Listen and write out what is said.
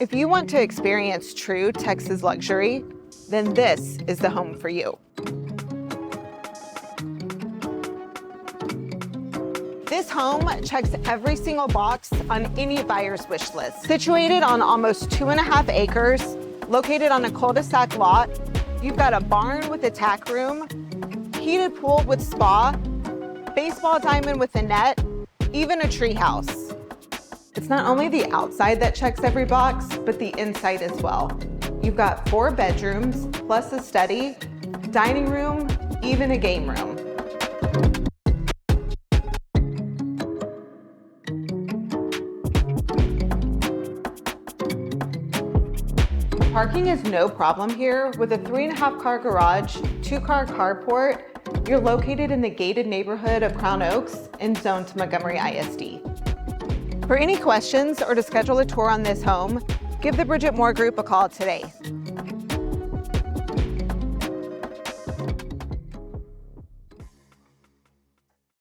If you want to experience true Texas luxury, then this is the home for you. This home checks every single box on any buyer's wish list. Situated on almost 2.5 acres, located on a cul-de-sac lot, you've got a barn with a tack room, heated pool with spa, baseball diamond with a net, even a treehouse. It's not only the outside that checks every box, but the inside as well. You've got 4 bedrooms, plus a study, dining room, even a game room. Parking is no problem here. With a 3.5-car garage, 2-car carport, you're located in the gated neighborhood of Crown Oaks and zoned to Montgomery ISD. For any questions or to schedule a tour on this home, give the Bridget Moore Group a call today.